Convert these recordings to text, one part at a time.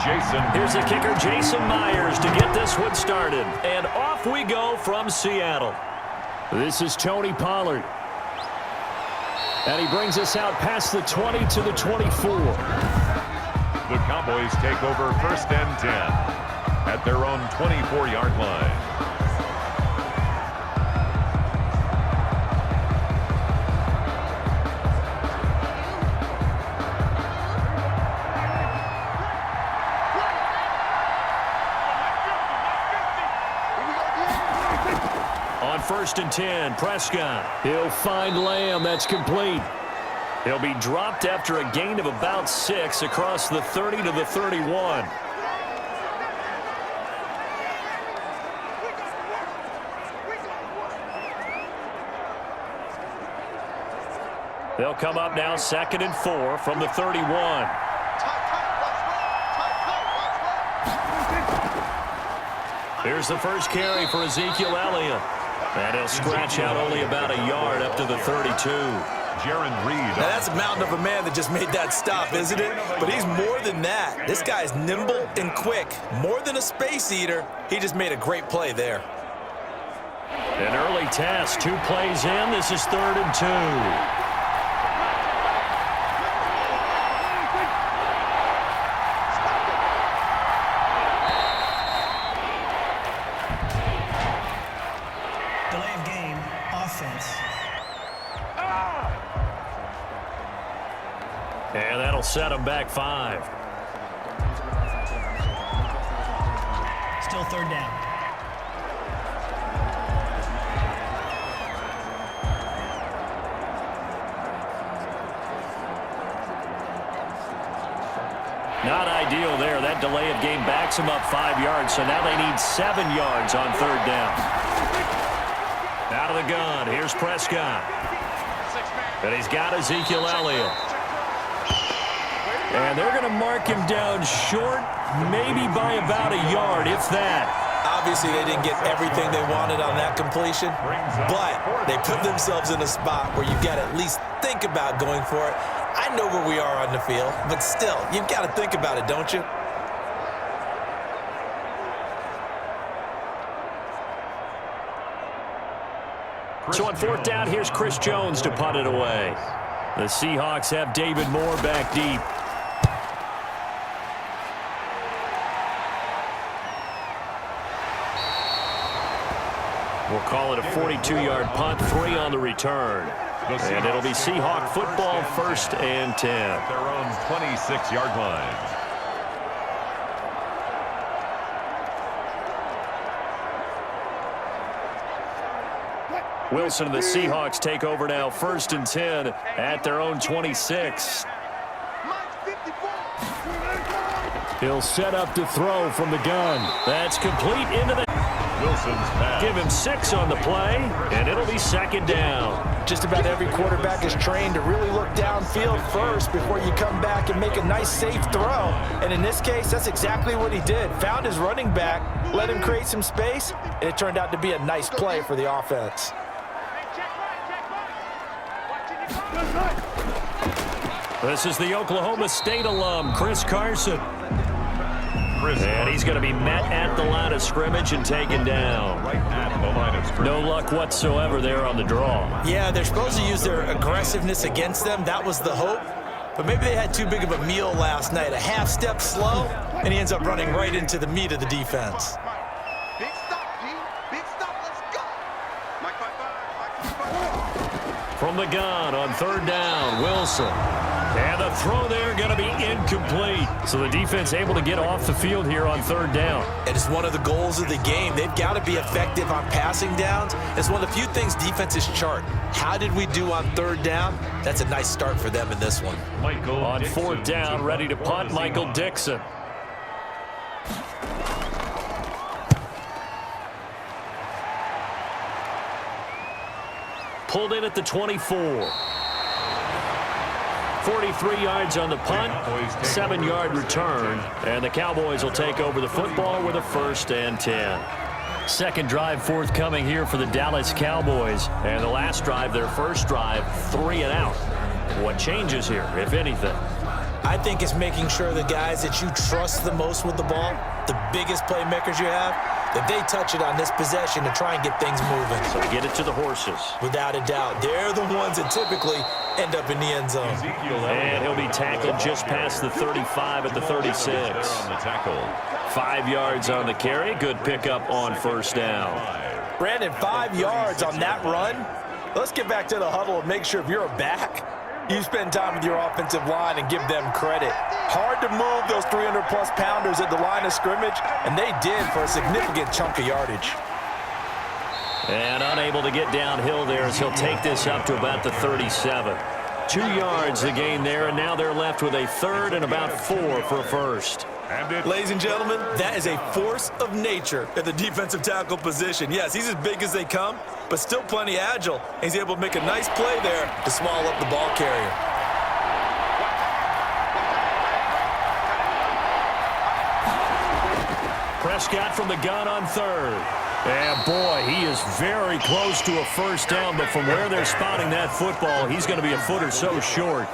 Jason. Here's the kicker, Jason Myers, to get this one started. And off we go from Seattle. This is Tony Pollard. And he brings us out past the 20 to the 24. The Cowboys take over 1st and 10 at their own 24-yard line. On 1st and 10, Prescott. He'll find Lamb. That's complete. He'll be dropped after a gain of about 6 across the 30 to the 31. They'll come up now 2nd and 4 from the 31. Here's the first carry for Ezekiel Elliott. And he'll scratch out only about a yard up to the 32. Now that's a mountain of a man that just made that stop, isn't it? But he's more than that. This guy's nimble and quick. More than a space eater. He just made a great play there. An early test. 2 plays in. This is 3rd and 2. And that'll set him back 5. Still 3rd down. Not ideal there. That delay of game backs him up 5 yards, so now they need 7 yards on 3rd down. Out of the gun, here's Prescott. And he's got Ezekiel Elliott. And they're going to mark him down short, maybe by about a yard, if that. Obviously, they didn't get everything they wanted on that completion, but they put themselves in a spot where you've got to at least think about going for it. I know where we are on the field, but still, you've got to think about it, don't you? So on 4th down, here's Chris Jones to punt it away. The Seahawks have David Moore back deep. We'll call it a 42-yard punt, 3 on the return. And it'll be Seahawk football, 1st and 10. At their own 26-yard line. Wilson and the Seahawks take over now, 1st and 10 at their own 26. He'll set up to throw from the gun. That's complete into the... Wilson's pass. Give him 6 on the play, and it'll be 2nd down. Just about every quarterback is trained to really look downfield first before you come back and make a nice, safe throw. And in this case, that's exactly what he did. Found his running back, let him create some space, and it turned out to be a nice play for the offense. This is the Oklahoma State alum, Chris Carson. And he's going to be met at the line of scrimmage and taken down. Right at the line of scrimmage. No luck whatsoever there on the draw. Yeah, they're supposed to use their aggressiveness against them. That was the hope. But maybe they had too big of a meal last night. A half step slow, and he ends up running right into the meat of the defense. Big stop, G. Big stop. Let's go. Mike 5-5. From the gun on 3rd down, Wilson. And the throw there going to be incomplete. So the defense able to get off the field here on 3rd down. It is one of the goals of the game. They've got to be effective on passing downs. It's one of the few things defenses chart. How did we do on 3rd down? That's a nice start for them in this one. On 4th down, ready to punt, Michael Dixon. Pulled in at the 24. 43 yards on the punt, 7-yard return, and the Cowboys will take over the football with a 1st and 10. Second drive forthcoming here for the Dallas Cowboys, and the last drive, their first drive, 3 and out. What changes here, if anything? I think it's making sure the guys that you trust the most with the ball, the biggest playmakers you have, that they touch it on this possession to try and get things moving. So get it to the horses. Without a doubt. They're the ones that typically end up in the end zone. And he'll be tackled just past the 35 at the 36. 5 yards on the carry. Good pickup on first down. Brandon, 5 yards on that run. Let's get back to the huddle and make sure if you're a back, you spend time with your offensive line and give them credit. Hard to move those 300-plus pounders at the line of scrimmage, and they did for a significant chunk of yardage. And unable to get downhill there as he'll take this up to about the 37. 2 yards the gain there, and now they're left with a third and about 4 for a first. Ladies and gentlemen, that is a force of nature at the defensive tackle position. Yes, he's as big as they come, but still plenty agile. He's able to make a nice play there to swallow up the ball carrier. Prescott from the gun on third. And boy, he is very close to a first down, but from where they're spotting that football, he's going to be a foot or so short.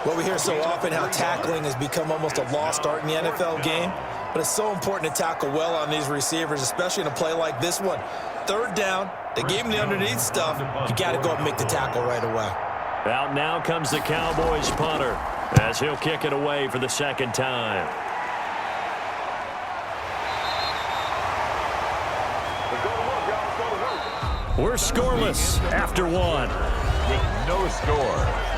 Well, we hear so often how tackling has become almost a lost art in the NFL game, but it's so important to tackle well on these receivers, especially in a play like this one. Third down, they gave him the underneath stuff. You got to go up and make the tackle right away. Out now comes the Cowboys punter as he'll kick it away for the second time. We're scoreless after one. With no score.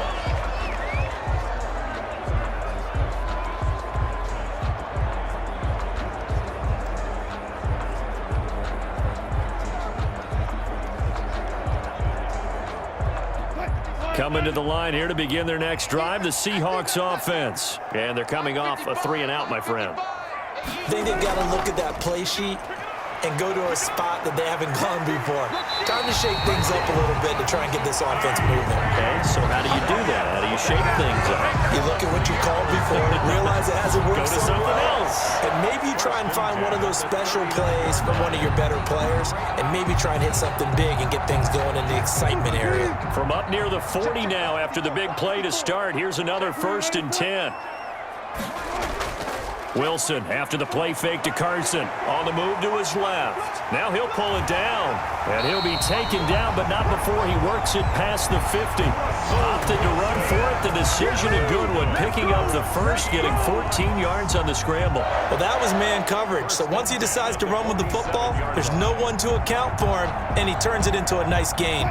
Coming to the line here to begin their next drive, the Seahawks offense. And they're coming off a 3-and-out, my friend. I think they've got to look at that play sheet and go to a spot that they haven't gone before. Time to shake things up a little bit to try and get this offense moving. Okay, so how do you do that? How do you shake things up? You look at what you called before, realize it hasn't worked Go to so something well. else. And maybe you try and find one of those special plays from one of your better players, and maybe try and hit something big and get things going in the excitement area. From up near the 40 now after the big play to start, here's another 1st and 10. Wilson after the play fake to Carson. On the move to his left. Now he'll pull it down. And he'll be taken down, but not before he works it past the 50. Opted to run for it. The decision a good one. Picking up the first, getting 14 yards on the scramble. Well, that was man coverage. So once he decides to run with the football, there's no one to account for him, and he turns it into a nice gain.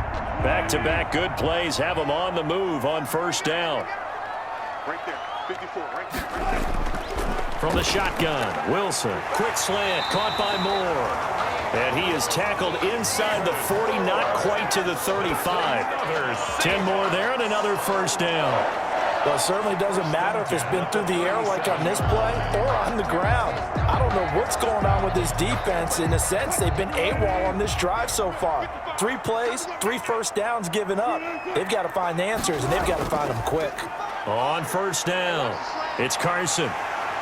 Back-to-back good plays have him on the move on first down. Right there, 54, right there. From the shotgun, Wilson, quick slant, caught by Moore. And he is tackled inside the 40, not quite to the 35. 10 more there and another first down. Well, it certainly doesn't matter if it's been through the air like on this play or on the ground. I don't know what's going on with this defense. In a sense, they've been AWOL on this drive so far. 3 plays, 3 first downs given up. They've got to find the answers, and they've got to find them quick. On first down, it's Carson.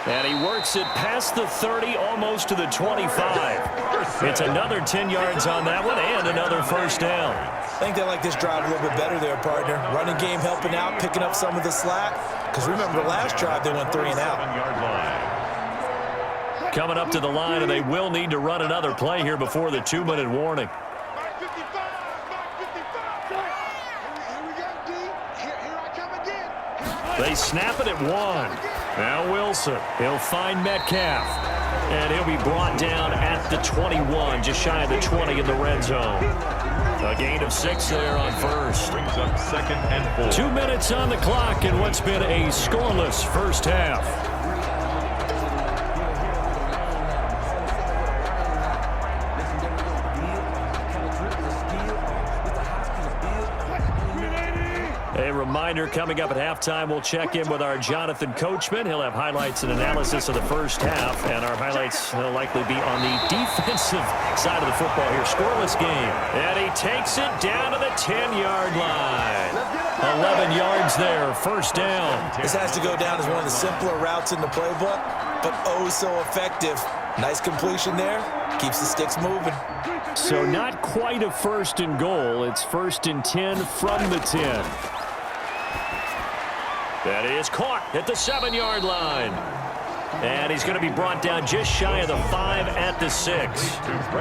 And he works it past the 30, almost to the 25. It's another 10 yards on that one and another first down. I think they like this drive a little bit better there, partner. Running game helping out, picking up some of the slack. Because remember, the last drive they went 3 and out. Coming up to the line, and they will need to run another play here before the 2-minute warning. They snap it at 1. Now Wilson, he'll find Metcalf. And he'll be brought down at the 21, just shy of the 20 in the red zone. A gain of 6 there on first. Brings up 2nd and 4. 2 minutes on the clock in what's been a scoreless first half. A reminder, coming up at halftime, we'll check in with our Jonathan Coachman. He'll have highlights and analysis of the first half, and our highlights will likely be on the defensive side of the football here. Scoreless game. And he takes it down to the 10-yard line. 11 yards there, first down. This has to go down as one of the simpler routes in the playbook, but oh so effective. Nice completion there. Keeps the sticks moving. So not quite a 1st and goal. It's 1st and 10 from the 10. And That is caught at the 7-yard line. And he's going to be brought down just shy of the 5 at the 6.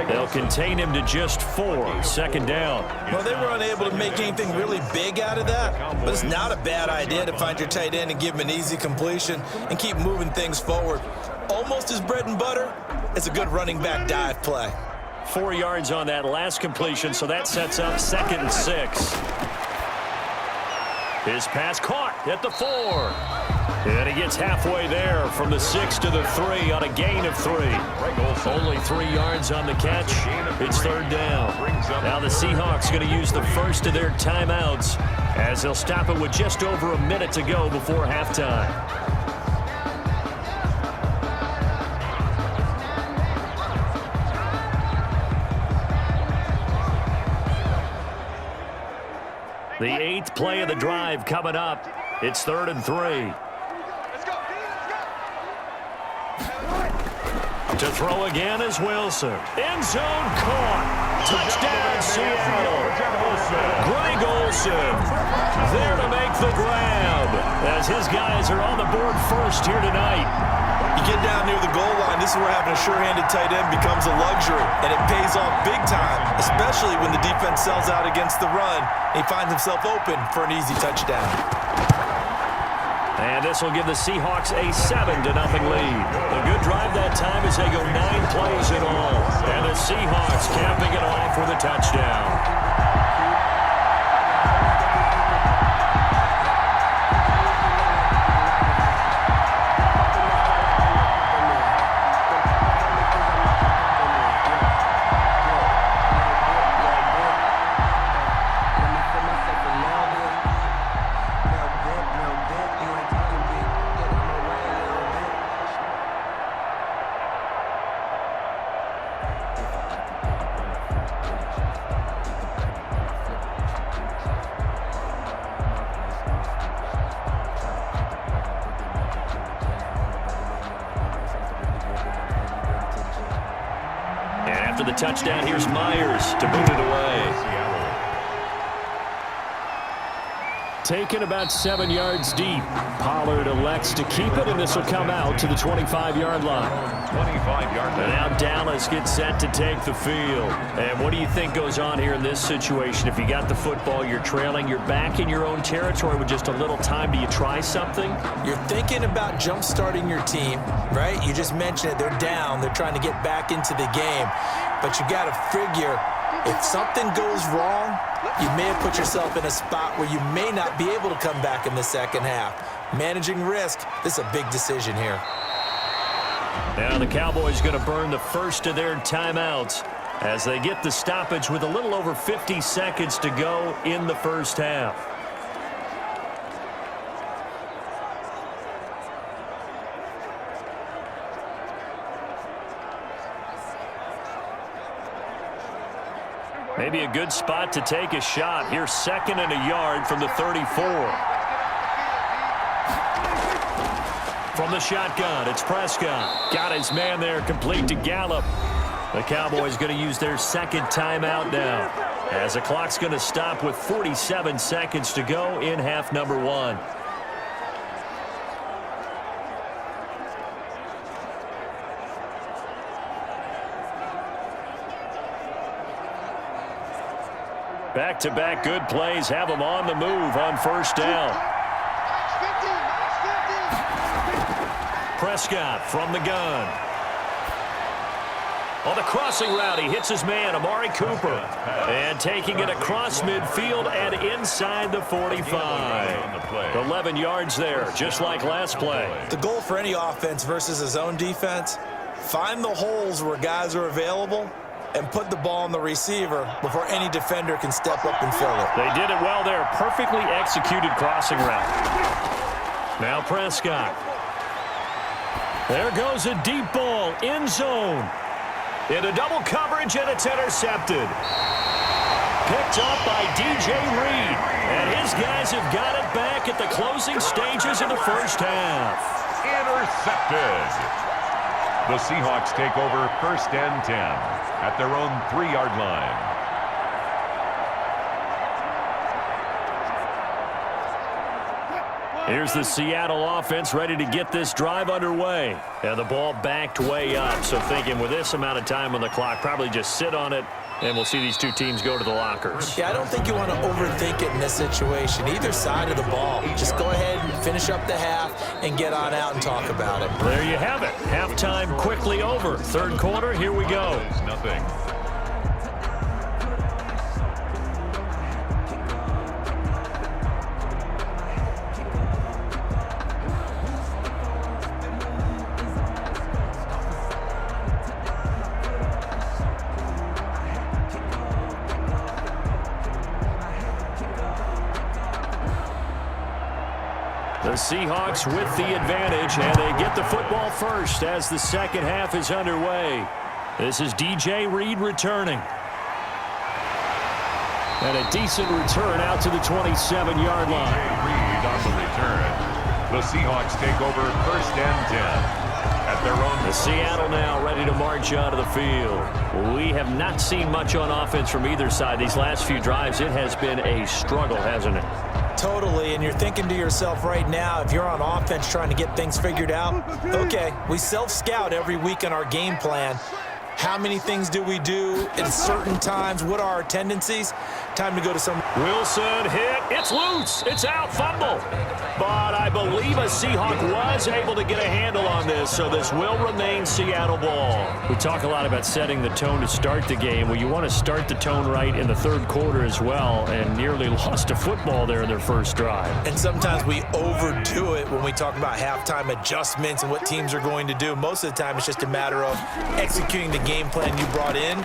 They'll contain him to just 4. Second down. Well, they were unable to make anything really big out of that, but it's not a bad idea to find your tight end and give him an easy completion and keep moving things forward. Almost his bread and butter. It's a good running back dive play. 4 yards on that last completion, so that sets up 2nd and 6. His pass caught at the 4. And he gets halfway there from the 6 to the 3 on a gain of 3. Only 3 yards on the catch. It's 3rd down. Now the Seahawks going to use the first of their timeouts as they'll stop it with just over a minute to go before halftime. The 8th play of the drive coming up. It's 3rd and 3. To throw again is Wilson. End zone caught. Touchdown, Seattle. Greg Olsen there to make the grab as his guys are on the board first here tonight. You get down near the goal line, this is where having a sure-handed tight end becomes a luxury, and it pays off big time, especially when the defense sells out against the run. He finds himself open for an easy touchdown. And this will give the Seahawks a 7-0 lead. A good drive that time as they go 9 plays in all. And the Seahawks capping it off with a touchdown. After the touchdown, here's Myers to boot it away. Taken about 7 yards deep. Pollard elects to keep it, and this will come out to the 25-yard line. 25-yard line. And now Dallas gets set to take the field. And what do you think goes on here in this situation? If you got the football, you're trailing, you're back in your own territory with just a little time. Do you try something? You're thinking about jump-starting your team, right? You just mentioned it. They're down. They're trying to get back into the game. But you got to figure, if something goes wrong, you may have put yourself in a spot where you may not be able to come back in the second half. Managing risk, this is a big decision here. Now the Cowboys going to burn the first of their timeouts as they get the stoppage with a little over 50 seconds to go in the first half. Maybe a good spot to take a shot. Here's 2nd and a yard from the 34. From the shotgun, it's Prescott. Got his man there, complete to Gallup. The Cowboys going to use their 2nd timeout now, as the clock's going to stop with 47 seconds to go in half number 1. Back-to-back good plays have them on the move on first down. Prescott from the gun. On the crossing route, he hits his man, Amari Cooper. And taking it across midfield and inside the 45. 11 yards there, just like last play. The goal for any offense versus his own defense, find the holes where guys are available and put the ball on the receiver before any defender can step up and fill it. They did it well there. Perfectly executed crossing route. Now Prescott. There goes a deep ball, end zone. Into double coverage, and it's intercepted. Picked up by DJ Reed. And his guys have got it back at the closing stages of the first half. Intercepted. The Seahawks take over 1st and 10 at their own 3-yard line. Here's the Seattle offense ready to get this drive underway. And the ball backed way up. So thinking with this amount of time on the clock, probably just sit on it, and we'll see these two teams go to the lockers. Yeah, I don't think you want to overthink it in this situation. Either side of the ball. Just go ahead and finish up the half and get on out and talk about it. There you have it. Halftime quickly over. Third quarter, here we go. Nothing. The Seahawks with the advantage, and they get the football first as the second half is underway. This is DJ Reed returning. And a decent return out to the 27-yard line. Reed on the return. The Seahawks take over first and 10 at their own. The Seattle now ready to march out of the field. We have not seen much on offense from either side. These last few drives, it has been a struggle, hasn't it? Totally, and you're thinking to yourself right now, if you're on offense trying to get things figured out, okay, we self-scout every week in our game plan. How many things do we do at certain times? What are our tendencies? Time to go to some... Wilson hit. It's loose. It's out. Fumble. But I believe a Seahawk was able to get a handle on this, so this will remain Seattle ball. We talk a lot about setting the tone to start the game. Well, you want to start the tone right in the third quarter as well, and nearly lost a football there in their first drive. And sometimes we overdo it when we talk about halftime adjustments and what teams are going to do. Most of the time, it's just a matter of executing the game plan you brought in.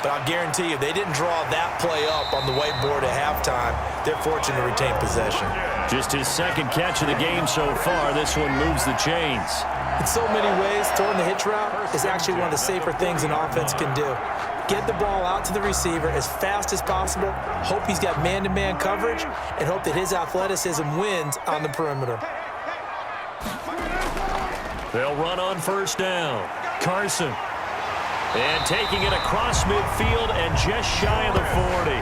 But I'll guarantee you, they didn't draw that play up on the whiteboard at halftime. They're fortunate to retain possession. Just his second catch of the game so far. This one moves the chains. In so many ways, throwing the hitch route is actually one of the safer things an offense can do. Get the ball out to the receiver as fast as possible, hope he's got man-to-man coverage, and hope that his athleticism wins on the perimeter. They'll run on first down. Carson. And taking it across midfield and just shy of the 40.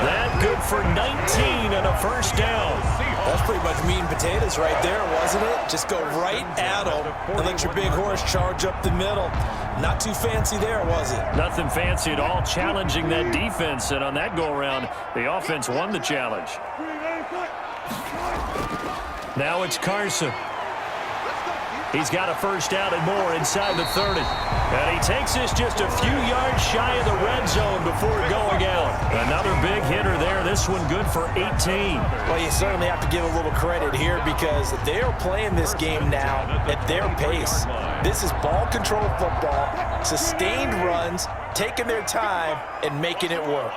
That good for 19 and a first down. That's pretty much meat and potatoes right there, wasn't it? Just go right at them and let your big horse charge up the middle. Not too fancy there, was it? Nothing fancy at all, challenging that defense. And on that go-around, the offense won the challenge. Now it's Carson. He's got a first down and more inside the 30. And he takes this just a few yards shy of the red zone before going out. Another big hitter there. This one good for 18. Well, you certainly have to give a little credit here because they are playing this game now at their pace. This is ball control football, sustained runs, taking their time, and making it work.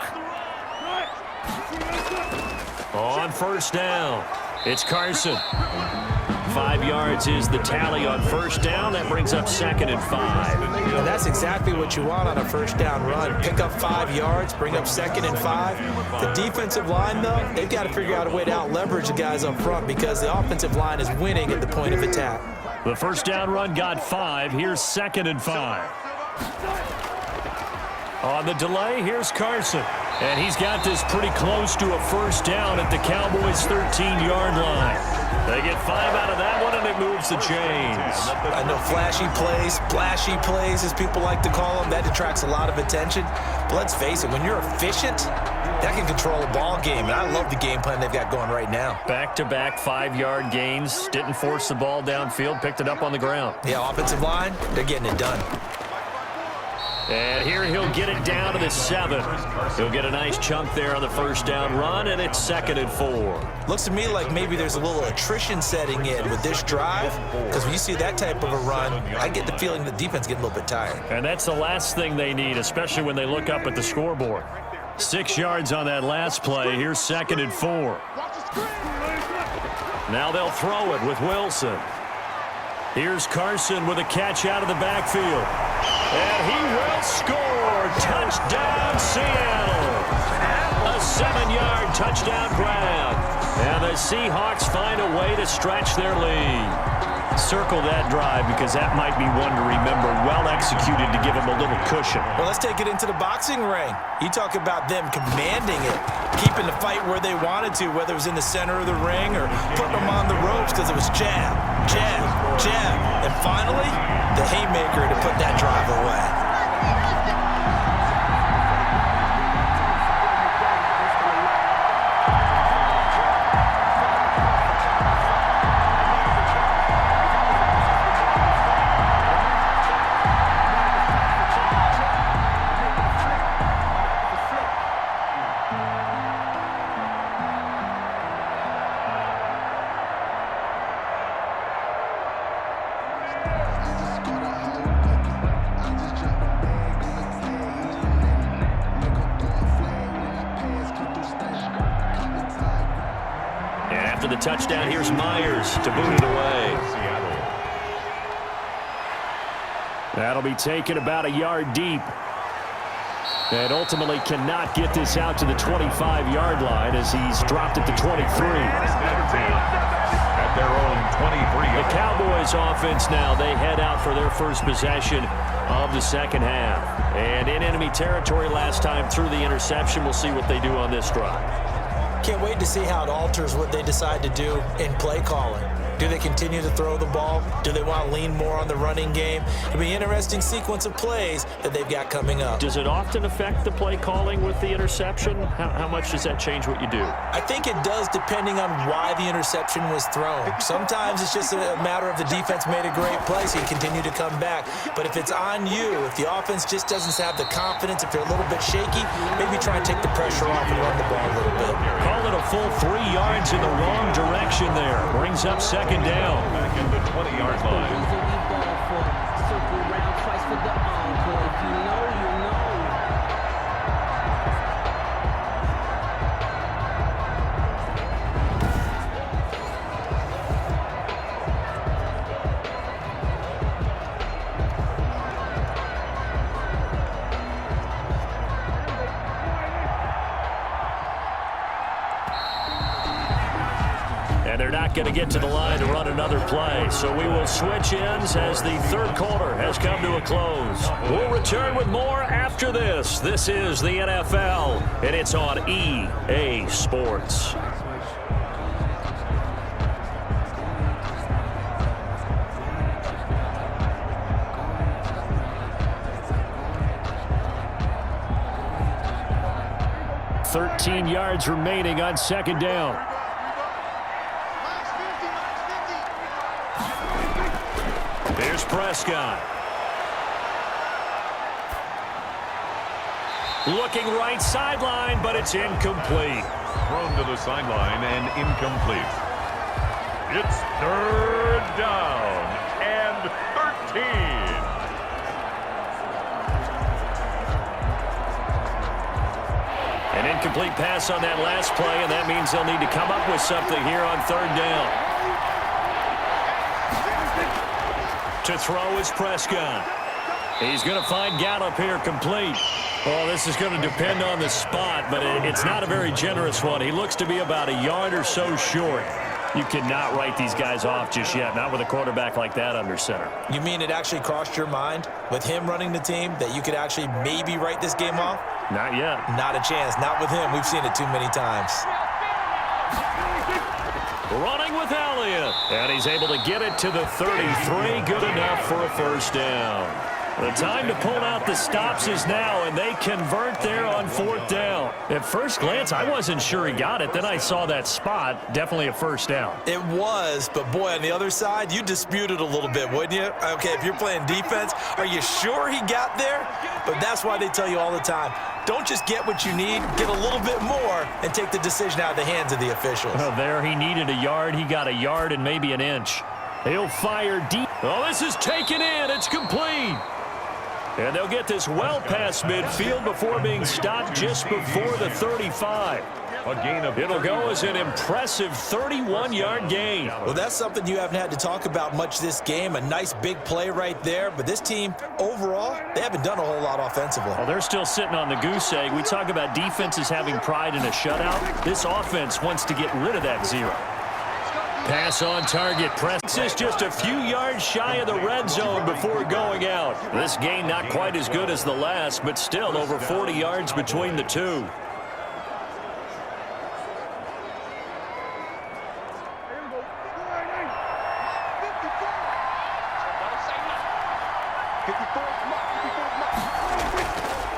On first down, it's Carson. 5 yards is the tally on first down. That brings up second and 5. And that's exactly what you want on a first down run. Pick up 5 yards, bring up second and 5. The defensive line, though, they've got to figure out a way to out-leverage the guys up front because the offensive line is winning at the point of attack. The first down run got 5. Here's second and 5. On the delay, here's Carson. And he's got this pretty close to a first down at the Cowboys' 13-yard line. They get 5 out of that one, and it moves the chains. I know flashy plays, as people like to call them, that detracts a lot of attention. But let's face it, when you're efficient, that can control a ball game. And I love the game plan they've got going right now. Back-to-back 5-yard gains. Didn't force the ball downfield. Picked it up on the ground. Yeah, offensive line, they're getting it done. And here he'll get it down to the 7. He'll get a nice chunk there on the first down run, and it's second and 4. Looks to me like maybe there's a little attrition setting in with this drive, because when you see that type of a run, I get the feeling the defense getting a little bit tired. And that's the last thing they need, especially when they look up at the scoreboard. 6 yards on that last play. Here's second and 4. Now they'll throw it with Wilson. Here's Carson with a catch out of the backfield. And he will score. Touchdown, Seattle. A 7-yard touchdown grab. And the Seahawks find a way to stretch their lead. Circle that drive because that might be one to remember. Well executed to give him a little cushion. Well, let's take it into the boxing ring. You talk about them commanding it, keeping the fight where they wanted to, whether it was in the center of the ring or putting them on the ropes because it was jab, jab, jab. And finally, the haymaker to put that drive away. After the touchdown, here's Myers to boot it away. That'll be taken about a yard deep. And ultimately cannot get this out to the 25-yard line as he's dropped at the 23. At their own 23. The Cowboys offense now, they head out for their first possession of the second half. And in enemy territory last time through the interception. We'll see what they do on this drive. Can't wait to see how it alters what they decide to do in play calling. Do they continue to throw the ball? Do they want to lean more on the running game? It'll be an interesting sequence of plays that they've got coming up. Does it often affect the play calling with the interception? How much does that change what you do? I think it does depending on why the interception was thrown. Sometimes it's just a matter of the defense made a great play, so you continue to come back. But if it's on you, if the offense just doesn't have the confidence, if they're a little bit shaky, maybe try and take the pressure off and run the ball a little bit. Call it a full 3 yards in the wrong direction there. Brings up second down. Back in the 20-yard line. They're not going to get to the line to run another play, so we will switch ends as the third quarter has come to a close. We'll return with more after this. This is the NFL, and it's on EA Sports. $13 yards remaining on second down. Here's Prescott. Looking right sideline, but it's incomplete. Thrown to the sideline and incomplete. It's third down and 13. An incomplete pass on that last play, and that means they'll need to come up with something here on third down. To throw is Prescott. He's going to find Gallup here complete. Oh, this is going to depend on the spot, but it's not a very generous one. He looks to be about a yard or so short. You cannot write these guys off just yet, not with a quarterback like that under center. You mean it actually crossed your mind with him running the team that you could actually maybe write this game off? Not yet. Not a chance. Not with him. We've seen it too many times. Running with Elliott. And he's able to get it to the 33. Good enough for a first down. The time to pull out the stops is now, and they convert there on fourth down. At first glance, I wasn't sure he got it. Then I saw that spot. Definitely a first down. It was, but boy, on the other side, you dispute it a little bit, wouldn't you? Okay, if you're playing defense, are you sure he got there? But that's why they tell you all the time, don't just get what you need, get a little bit more, and take the decision out of the hands of the officials. Well, there he needed a yard. He got a yard and maybe an inch. He'll fire deep. Oh, this is taken in. It's complete. And they'll get this well past midfield before being stopped just before the 35. A gain of It'll go as an impressive 31-yard gain. Well, that's something you haven't had to talk about much this game. A nice big play right there. But this team, overall, they haven't done a whole lot offensively. Well, they're still sitting on the goose egg. We talk about defenses having pride in a shutout. This offense wants to get rid of that zero. Pass on target. Press is just a few yards shy of the red zone before going out. This gain not quite as good as the last, but still over 40 yards between the two.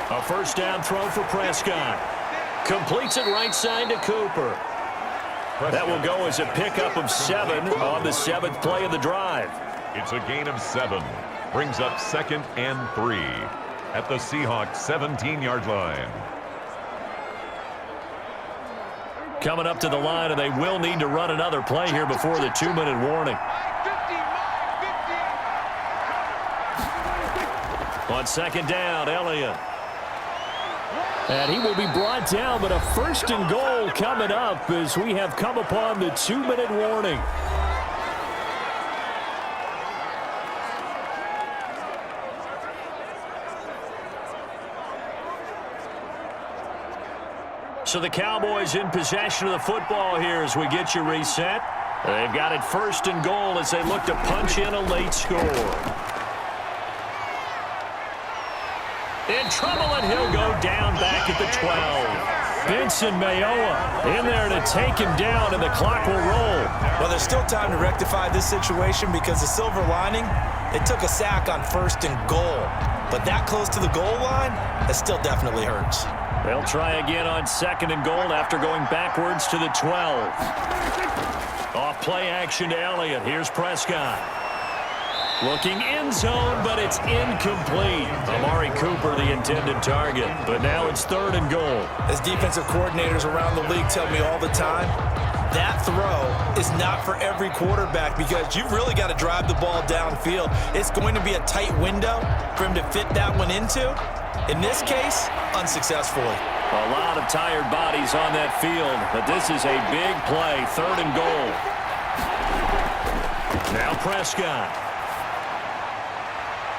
A first down throw for Prescott. Completes it right side to Cooper. That will go as a pickup of 7 on the 7th play of the drive. It's a gain of 7. Brings up 2nd and 3 at the Seahawks 17-yard line. Coming up to the line, and they will need to run another play here before the 2-minute warning. On 2nd down, Elliott. And he will be brought down, but a 1st and goal coming up as we have come upon the 2-minute warning. So the Cowboys in possession of the football here as we get you reset. They've got it 1st and goal as they look to punch in a late score. In trouble, and he'll go down back at the 12. Benson Mayowa in there to take him down, and the clock will roll. Well, there's still time to rectify this situation because the silver lining, they took a sack on 1st and goal. But that close to the goal line, that still definitely hurts. They'll try again on 2nd and goal after going backwards to the 12. Off play action to Elliott. Here's Prescott. Looking end zone, but it's incomplete. Amari Cooper, the intended target. But now it's 3rd and goal. As defensive coordinators around the league tell me all the time, that throw is not for every quarterback because you've really got to drive the ball downfield. It's going to be a tight window for him to fit that one into. In this case, unsuccessfully. A lot of tired bodies on that field, but this is a big play. 3rd and goal. Now Prescott.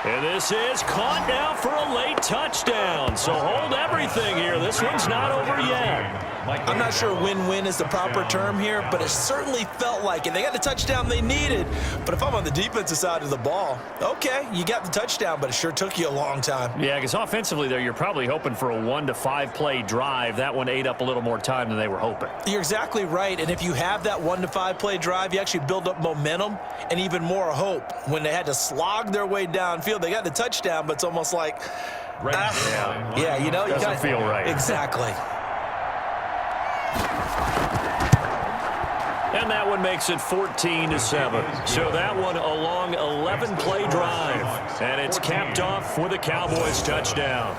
And this is caught now for a late touchdown. So hold everything here. This one's not over yet. I'm not sure win-win is the proper term here, but it certainly felt like it. They got the touchdown they needed. But if I'm on the defensive side of the ball, okay, you got the touchdown, but it sure took you a long time. Yeah, because offensively there, you're probably hoping for a 1 to 5 play drive. That one ate up a little more time than they were hoping. You're exactly right. And if you have that 1 to 5 play drive, you actually build up momentum and even more hope. When they had to slog their way downfield, they got the touchdown, but it's almost like, yeah, you know, doesn't feel right. Exactly. And that one makes it 14-7. So that one a long 11-play drive. And it's capped off with a Cowboys touchdown.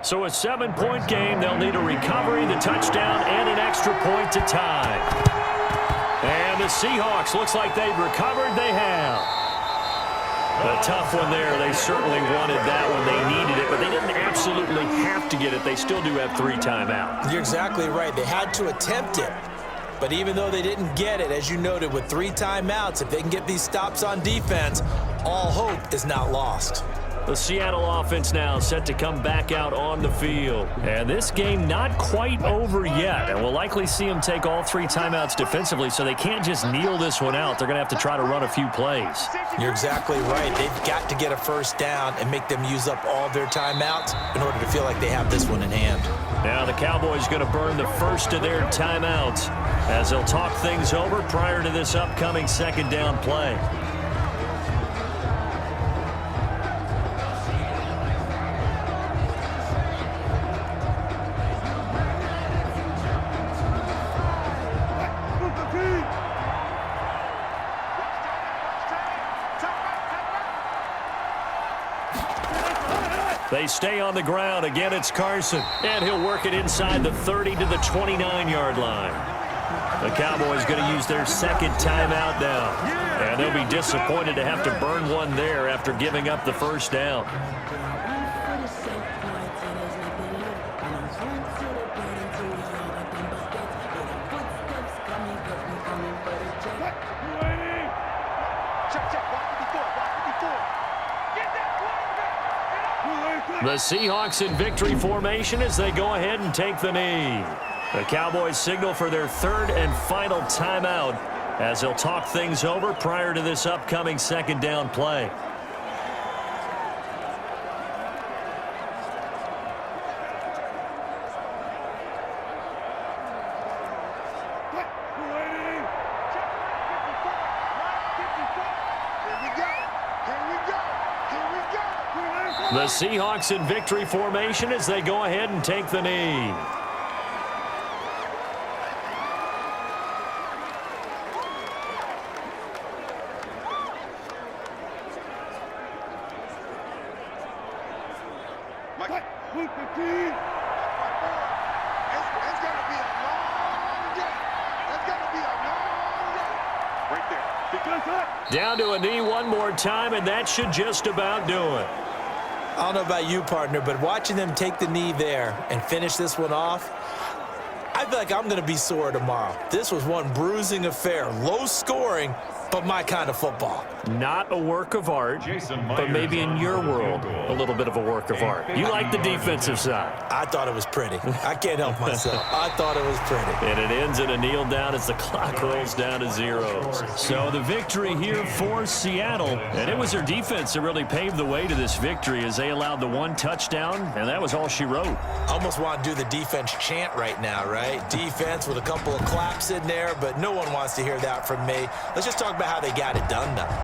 So a 7-point game. They'll need a recovery, the touchdown, and an extra point to tie. And the Seahawks, looks like they've recovered. They have. A tough one there. They certainly wanted that one. They needed it, but they didn't absolutely have to get it. They still do have 3 timeouts. You're exactly right. They had to attempt it. But even though they didn't get it, as you noted, with 3 timeouts, if they can get these stops on defense, all hope is not lost. The Seattle offense now set to come back out on the field. And this game not quite over yet. And we'll likely see them take all 3 timeouts defensively, so they can't just kneel this one out. They're going to have to try to run a few plays. You're exactly right. They've got to get a first down and make them use up all their timeouts in order to feel like they have this one in hand. Now the Cowboys going to burn the first of their timeouts as they'll talk things over prior to this upcoming 2nd down play. They stay on the ground. Again, it's Carson. And he'll work it inside the 30 to the 29-yard line. The Cowboys going to use their second timeout now. And they'll be disappointed to have to burn one there after giving up the first down. The Seahawks in victory formation as they go ahead and take the knee. The Cowboys signal for their third and final timeout as they'll talk things over prior to this upcoming second down play. The Seahawks in victory formation as they go ahead and take the knee. Down to a knee one more time, and that should just about do it. I don't know about you, partner, but watching them take the knee there and finish this one off, I feel like I'm going to be sore tomorrow. This was one bruising affair. Low scoring, but my kind of football. Not a work of art, but maybe in your world, a little bit of a work of art. You like the defensive side. I thought it was pretty. I can't help myself. I thought it was pretty. And it ends in a kneel down as the clock rolls down to 0. So the victory here for Seattle. And it was their defense that really paved the way to this victory as they allowed the one touchdown, and that was all she wrote. Almost want to do the defense chant right now, right? Defense with a couple of claps in there, but no one wants to hear that from me. Let's just talk about how they got it done, though.